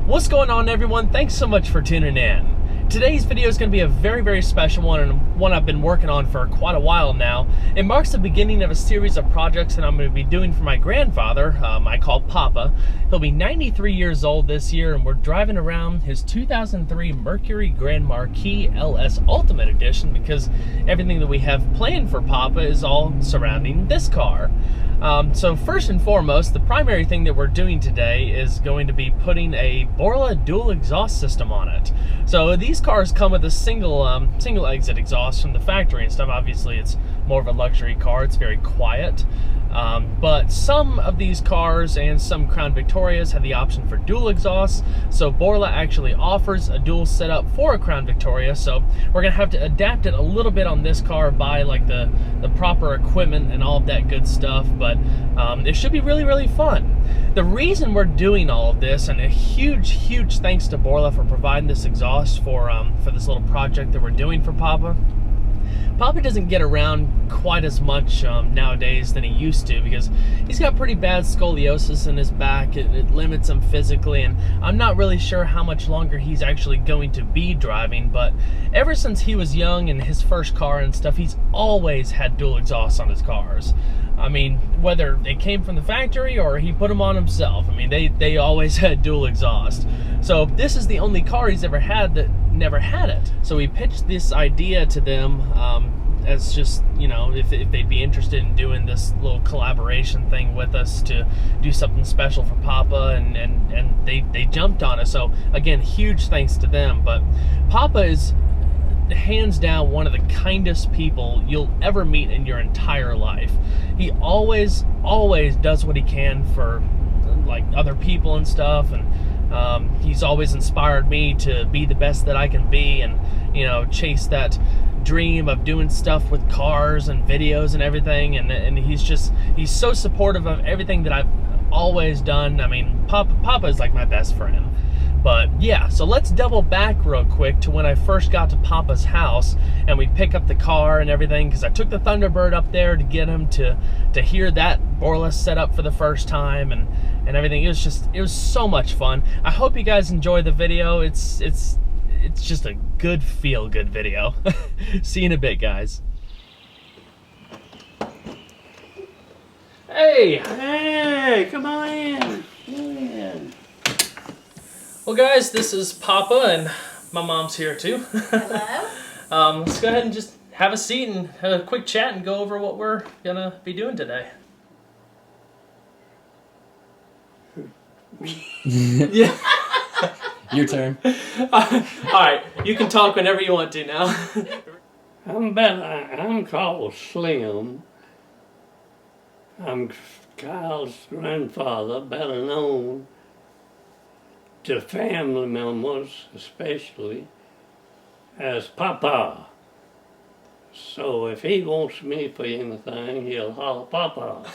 What's going on, everyone? Thanks so much for tuning in. Today's video is going to be a very special one, and one I've been working on for quite a while now. It marks the beginning of a series of projects that I'm going to be doing for my grandfather, I call Papa. He'll be 93 years old this year, and we're driving around his 2003 Mercury Grand Marquis LS Ultimate Edition because everything that we have planned for Papa is all surrounding this car. So first and foremost, the primary thing that we're doing today is going to be putting a Borla dual exhaust system on it. So these cars come with a single exit exhaust from the factory and stuff. Obviously, it's more of a luxury car. It's very quiet. But some of these cars and some Crown Victorias have the option for dual exhausts. So Borla actually offers a dual setup for a Crown Victoria. So we're gonna have to adapt it a little bit on this car, buy like the proper equipment and all of that good stuff. But it should be really fun. The reason we're doing all of this, and a huge thanks to Borla for providing this exhaust for this little project that we're doing for Papa. Papa doesn't get around quite as much nowadays than he used to because he's got pretty bad scoliosis in his back. It limits him physically, and I'm not really sure how much longer he's actually going to be driving, but ever since he was young and his first car and stuff, he's always had dual exhausts on his cars. I mean, whether they came from the factory or he put them on himself, I mean, they always had dual exhaust. So this is the only car he's ever had that never had it. So we pitched this idea to them as just, you know, if they'd be interested in doing this little collaboration thing with us to do something special for Papa, and they jumped on it. So again, huge thanks to them. But Papa is hands down one of the kindest people you'll ever meet in your entire life. He always does what he can for like other people and stuff, and he's always inspired me to be the best that I can be, and you know, chase that dream of doing stuff with cars and videos and everything. And he's so supportive of everything that I've always done. I mean, Papa is like my best friend. But yeah, so let's double back real quick to when I first got to Papa's house and we pick up the car and everything, because I took the Thunderbird up there to get him to hear that Borla setup for the first time and everything. It was so much fun. I hope you guys enjoy the video. It's just a good feel-good video. See you in a bit, guys. Hey, come on in. Come in. Well, guys, this is Papa, and my mom's here too. Hello. Let's go ahead and just have a seat and have a quick chat and go over what we're gonna be doing today. Yeah. Your turn. Alright, you can talk whenever you want to now. I'm called Slim. I'm Kyle's grandfather, better known to family members especially as Papa. So if he wants me for anything, he'll holler Papa.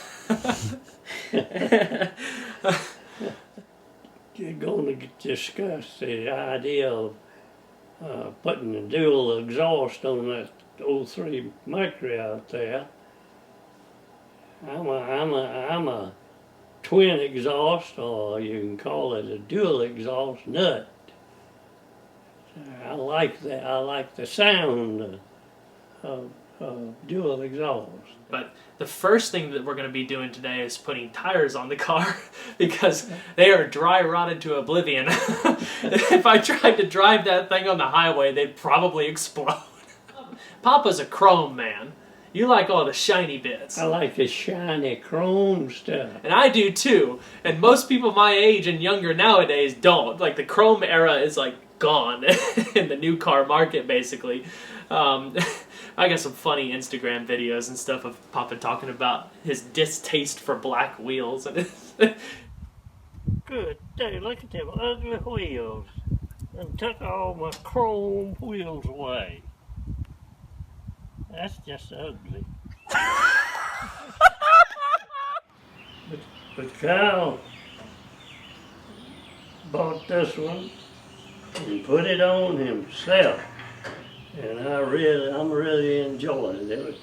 You're going to discuss the idea of putting a dual exhaust on that 03 Mercury out there. I'm a twin exhaust, or you can call it a dual exhaust nut. I like that. I like the sound of dual exhaust. But the first thing that we're going to be doing today is putting tires on the car because they are dry rotted to oblivion. If I tried to drive that thing on the highway, they'd probably explode. Papa's a chrome man. You like all the shiny bits. I like the shiny chrome stuff. And I do too. And most people my age and younger nowadays don't. Like, the chrome era is like gone in the new car market, basically. I got some funny Instagram videos and stuff of Papa talking about his distaste for black wheels. Good day, look at them ugly wheels. And took all my chrome wheels away. That's just ugly. but Kyle bought this one and put it on himself. And I'm really enjoying it.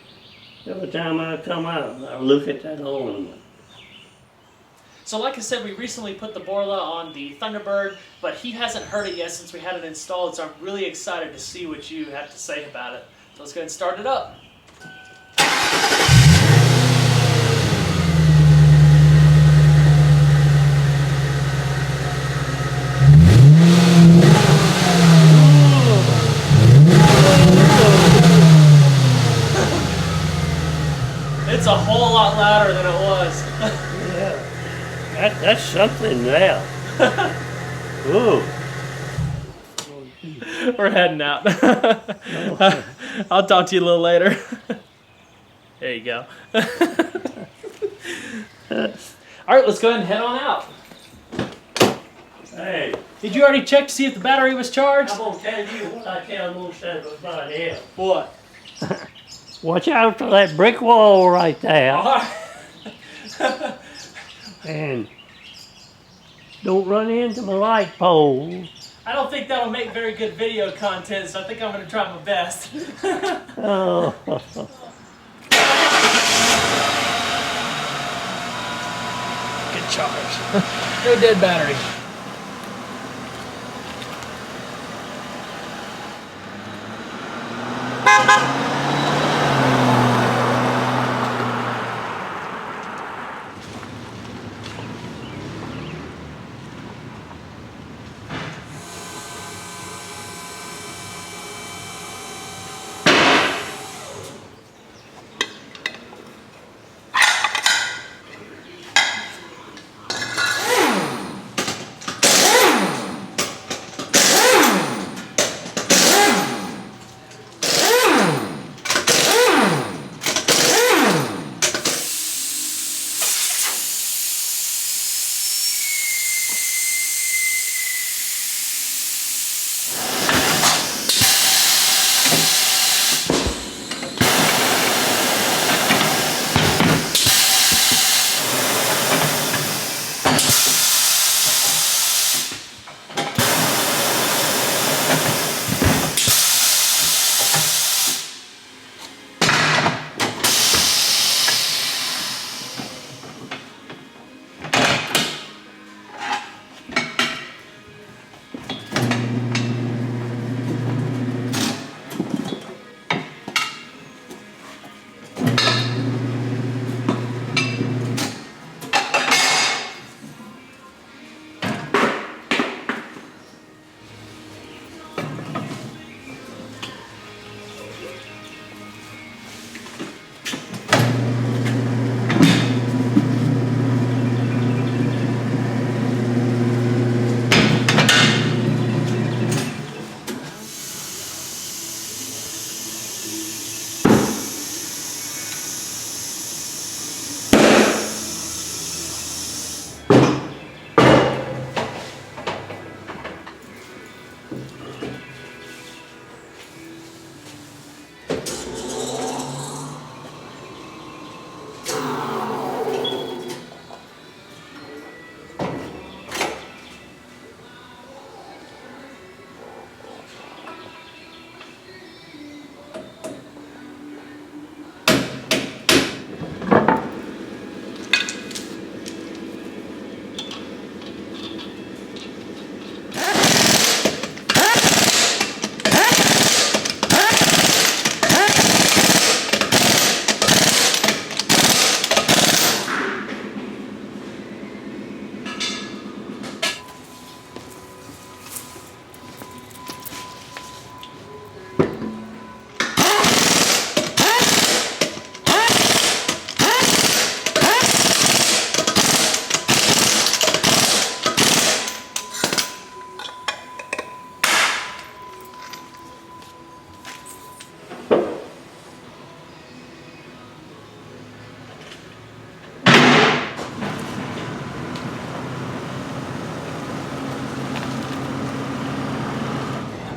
Every time I come out, I look at that ornament. So like I said, we recently put the Borla on the Thunderbird, but he hasn't heard it yet since we had it installed, so I'm really excited to see what you have to say about it. So let's go ahead and start it up. It's a whole lot louder than it was. Yeah, that's something there. Ooh. We're heading out. I'll talk to you a little later. There you go. Alright, let's go ahead and head on out. Hey, Did you already check to see if the battery was charged? I'm going to tell you what I tell most everybody else. What? Watch out for that brick wall right there. Alright. And don't run into my light pole. I don't think that'll make very good video content, so I think I'm going to try my best. Oh. Good charge. No dead battery.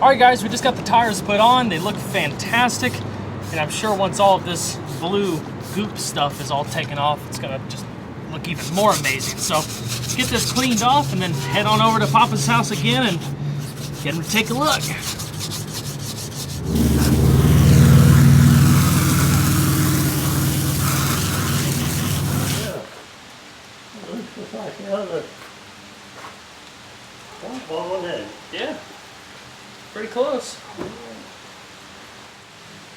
All right, guys, we just got the tires put on. They look fantastic. And I'm sure once all of this blue goop stuff is all taken off, it's gonna just look even more amazing. So let's get this cleaned off and then head on over to Papa's house again and get him to take a look. Looks like falling in. Yeah. Pretty close.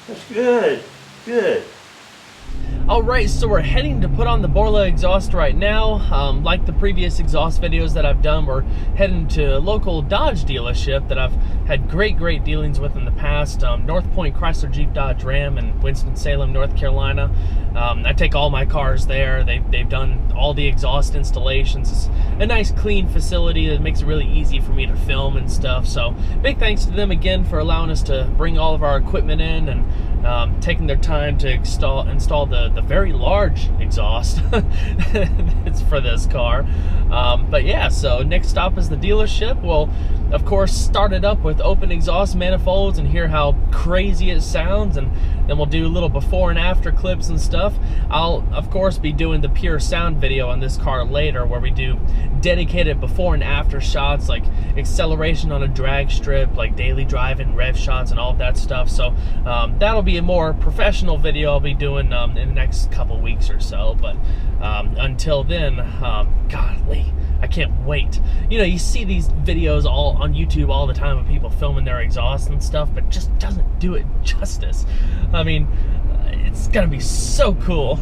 That's good. Good. Alright, so we're heading to put on the Borla exhaust right now. Like the previous exhaust videos that I've done, we're heading to a local Dodge dealership that I've had great dealings with in the past. North Point Chrysler Jeep Dodge Ram in Winston-Salem, North Carolina. I take all my cars there. They've done all the exhaust installations. It's a nice clean facility that makes it really easy for me to film and stuff. So big thanks to them again for allowing us to bring all of our equipment in and taking their time to install the very large exhaust it's for this car. But yeah, so next stop is the dealership. We'll of course start it up with open exhaust manifolds and hear how crazy it sounds, and then we'll do little before and after clips and stuff. I'll of course be doing the pure sound video on this car later, where we do dedicated before and after shots, like acceleration on a drag strip, like daily driving, rev shots, and all of that stuff. So that'll be a more professional video I'll be doing in the next couple weeks or so. But until then, golly, I can't wait. You know, you see these videos all on YouTube all the time of people filming their exhaust and stuff, but just doesn't do it justice. I mean, it's gonna be so cool.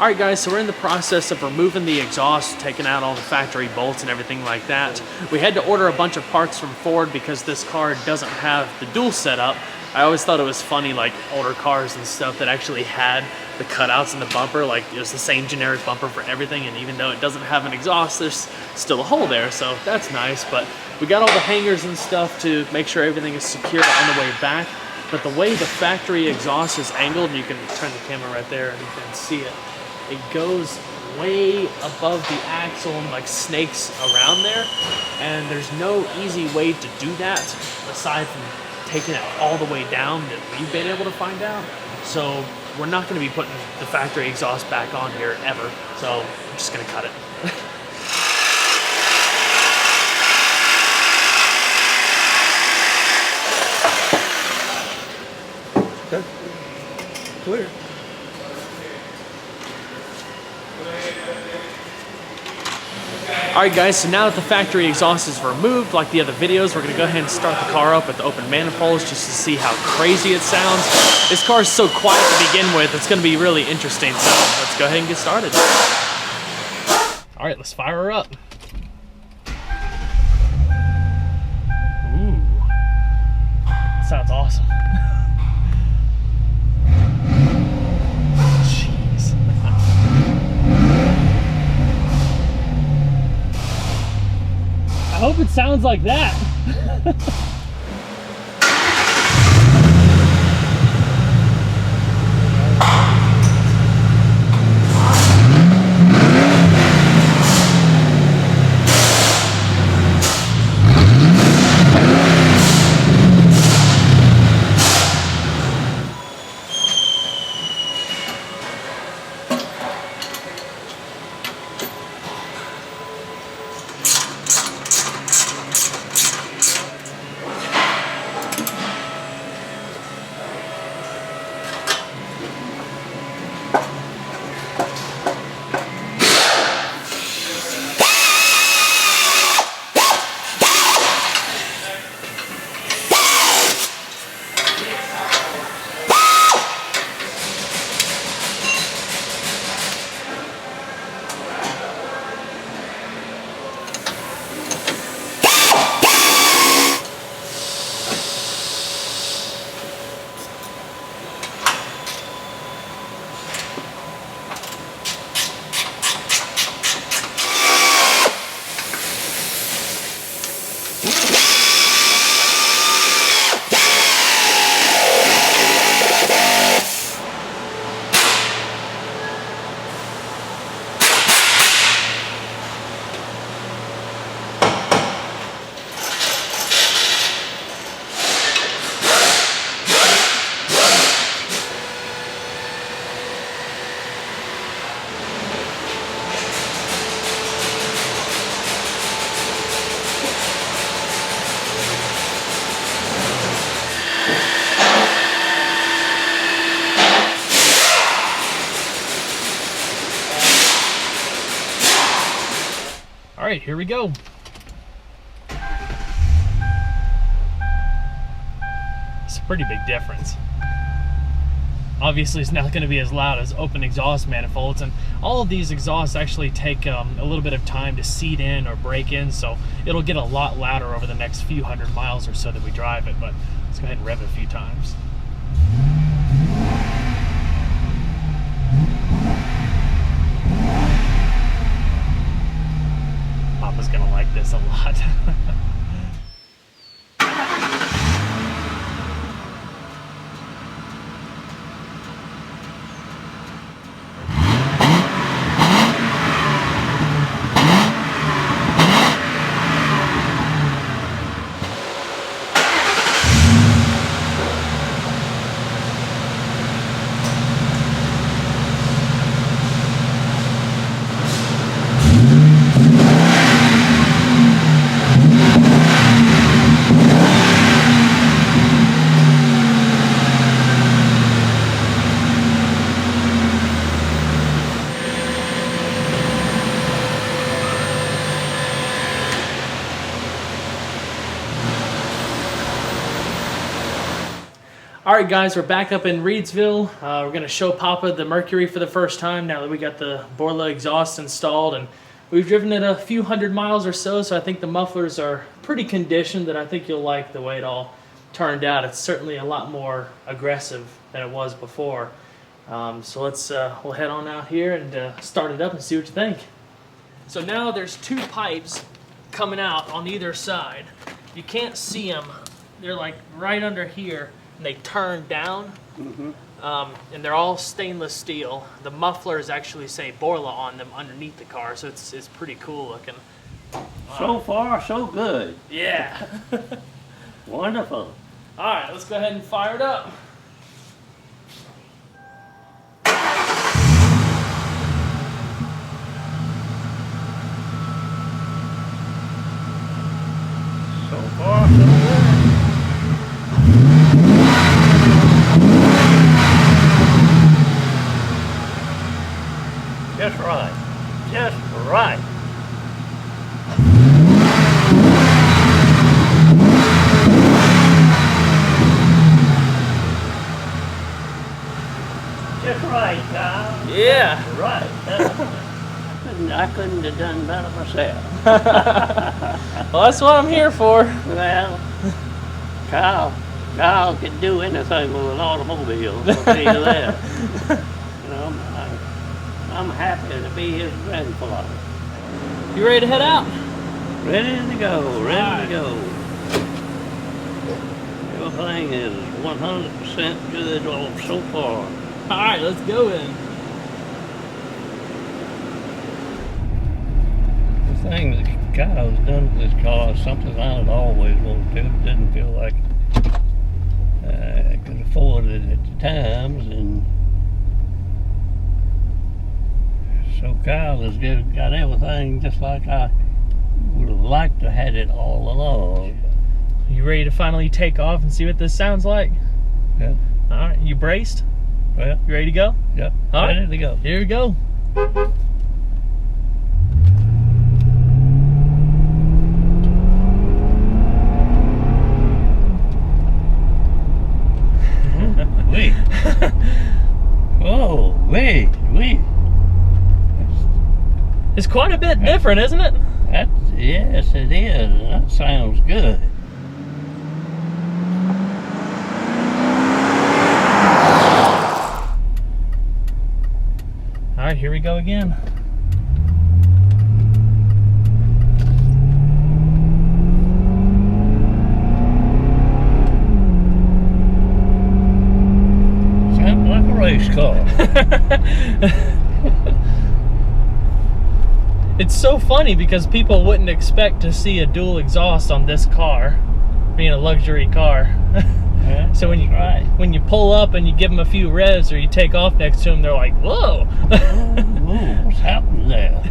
Alright guys, so we're in the process of removing the exhaust, taking out all the factory bolts and everything like that. We had to order a bunch of parts from Ford because this car doesn't have the dual setup. I always thought it was funny, like older cars and stuff that actually had the cutouts in the bumper, like it was the same generic bumper for everything, and even though it doesn't have an exhaust, there's still a hole there, so that's nice. But we got all the hangers and stuff to make sure everything is secure on the way back. But the way the factory exhaust is angled, and you can turn the camera right there and you can see it, it goes way above the axle and like snakes around there, and there's no easy way to do that aside from taking it all the way down that we've been able to find out. So we're not going to be putting the factory exhaust back on here ever, so I'm just going to cut it. Okay. Clear. Alright guys, so now that the factory exhaust is removed, like the other videos, we're going to go ahead and start the car up with the open manifolds just to see how crazy it sounds. This car is so quiet to begin with, it's going to be really interesting, so let's go ahead and get started. Alright, let's fire her up. Ooh, sounds awesome. Jeez. I hope it sounds like that. right, here we go. It's a pretty big difference. Obviously, it's not going to be as loud as open exhaust manifolds, and all of these exhausts actually take a little bit of time to seat in or break in, so it'll get a lot louder over the next few hundred miles or so that we drive it. But let's go ahead and rev it a few times. Papa's going to like this a lot. Alright guys, we're back up in Reedsville. We're going to show Papa the Mercury for the first time now that we got the Borla exhaust installed, and we've driven it a few hundred miles or so, so I think the mufflers are pretty conditioned, and I think you'll like the way it all turned out. It's certainly a lot more aggressive than it was before. So we'll head on out here and start it up and see what you think. So now there's two pipes coming out on either side. You can't see them. They're like right under here. They turn down, and they're all stainless steel. The mufflers actually say Borla on them underneath the car, so it's pretty cool looking. So far, so good. Yeah. Wonderful. All right, let's go ahead and fire it up. So far, so good. Just right. Just right. Just right, Kyle. Yeah. Right. I couldn't have done better myself. Well, that's what I'm here for. Well, Kyle can do anything with an automobile. I'll tell you that. You know, I'm happy to be his grandfather. You ready to head out? Ready to go, ready to go. Everything is 100% good so far. All right, let's go in. The thing that Kyle's done with this car is something I'd always wanted to do. It didn't feel like I could afford it at the times, and so Kyle has got everything just like I would have liked to have it all along. You ready to finally take off and see what this sounds like? Yeah. All right, you braced? Well, You ready to go? yep. All right. Ready to go. Here we go. Wait. Oh, wait. It's quite a bit different, isn't it? Yes, it is. That sounds good. All right, here we go again. Sounds like a race car. It's so funny because people wouldn't expect to see a dual exhaust on this car, being a luxury car. Yeah, So when you pull up and you give them a few revs or you take off next to them, they're like, whoa. Whoa, what's happened there?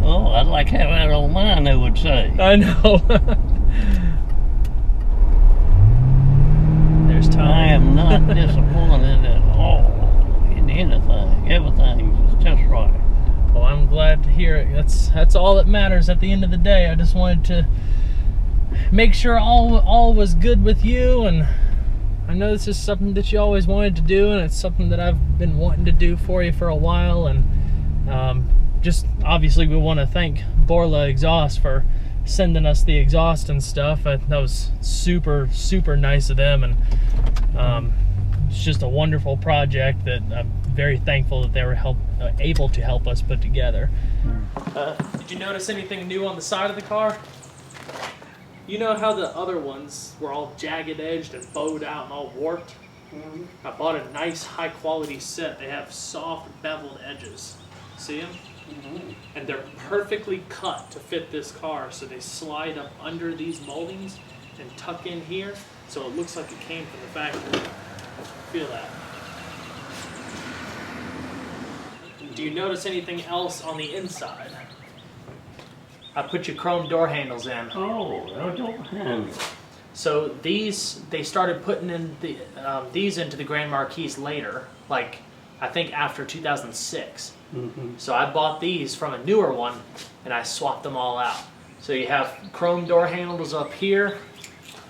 Oh, I'd like to have that on mine, they would say. I know. There's time. I am not disappointed at all in anything. Everything is just right. Well, I'm glad to hear it. That's all that matters at the end of the day. I just wanted to make sure all was good with you, and I know this is something that you always wanted to do, and it's something that I've been wanting to do for you for a while. And just obviously we want to thank Borla Exhaust for sending us the exhaust and stuff. That was super nice of them, and it's just a wonderful project that I'm very thankful that they were able to help us put together. Did you notice anything new on the side of the car? You know how the other ones were all jagged edged and bowed out and all warped? Mm-hmm. I bought a nice high quality set. They have soft beveled edges. See them? Mm-hmm. And they're perfectly cut to fit this car, so they slide up under these moldings and tuck in here, so it looks like it came from the factory. Feel that. Do you notice anything else on the inside? I put your chrome door handles in. Oh, door handles. So these, they started putting in these into the Grand Marquis later, like I think after 2006. Mm-hmm. So I bought these from a newer one, and I swapped them all out. So you have chrome door handles up here,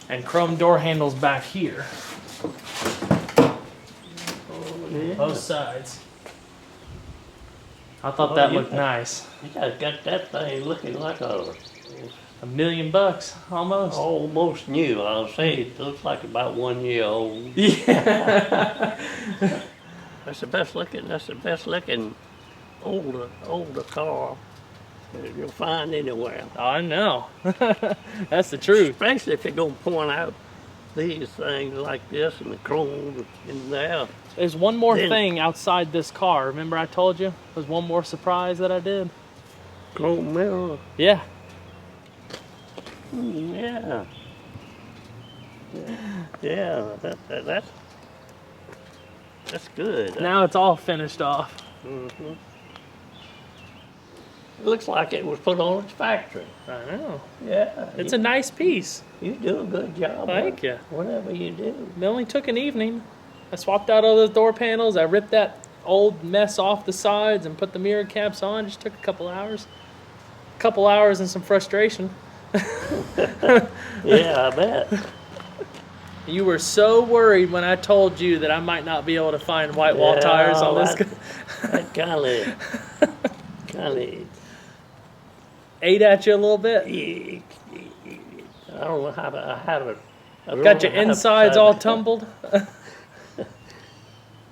and chrome door handles back here. Yeah. Both sides. I thought that looked nice. You guys got that thing looking like $1 million, almost. Almost new. I'll say it looks like about 1 year old. Yeah. That's the best looking older car that you'll find anywhere. I know. That's the truth. Especially if you're gonna point out these things like this and the chrome in there. There's one more thing outside this car. Remember I told you? There's one more surprise that I did. Chrome mirror. Yeah. Yeah. Yeah. That's good. Now it's all finished off. Mm-hmm. It looks like it was put on its factory. I know. Yeah. It's a nice piece. You do a good job. Thank you. Whatever you do. It only took an evening. I swapped out all those door panels. I ripped that old mess off the sides and put the mirror caps on. Just took a couple hours. A couple hours and some frustration. Yeah, I bet. You were so worried when I told you that I might not be able to find white wall tires on this. That kind of ate at you a little bit. I don't know how to. Got your insides all tumbled.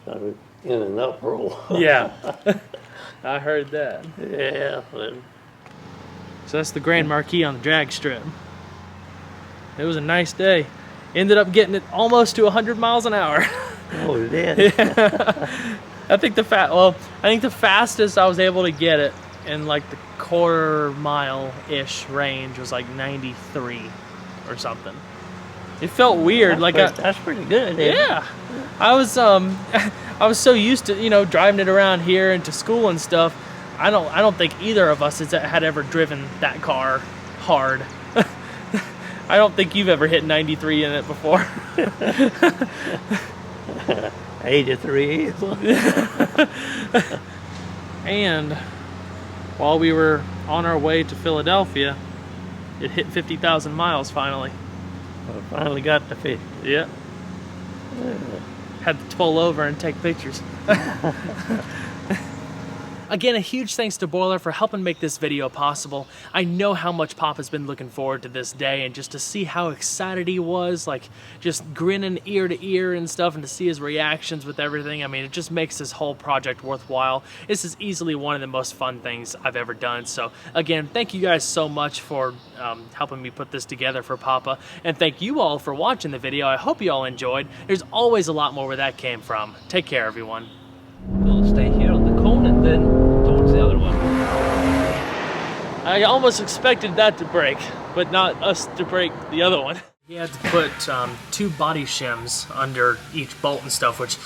In an uproar. Yeah, I heard that. Yeah. So that's the Grand Marquis on the drag strip. It was a nice day. Ended up getting it almost to 100 miles an hour. Oh, it did. Yeah. I think the fastest I was able to get it in like the quarter mile-ish range was like 93 or something. It felt weird. That's pretty good. Yeah. I was so used to driving it around here and to school and stuff. I don't think either of us had ever driven that car hard. I don't think you've ever hit 93 in it before. 83. And while we were on our way to Philadelphia, it hit 50,000 miles finally. I finally got to 50. Yeah. Had to pull over and take pictures. Again, a huge thanks to Borla for helping make this video possible. I know how much Papa's been looking forward to this day, and just to see how excited he was, like just grinning ear to ear and stuff, and to see his reactions with everything. I mean, it just makes this whole project worthwhile. This is easily one of the most fun things I've ever done. So again, thank you guys so much for helping me put this together for Papa, and thank you all for watching the video. I hope you all enjoyed. There's always a lot more where that came from. Take care, everyone. We'll stay here on the cone and then towards the other one. I almost expected that to break, but not us to break the other one. He had to put 2 body shims under each bolt and stuff, which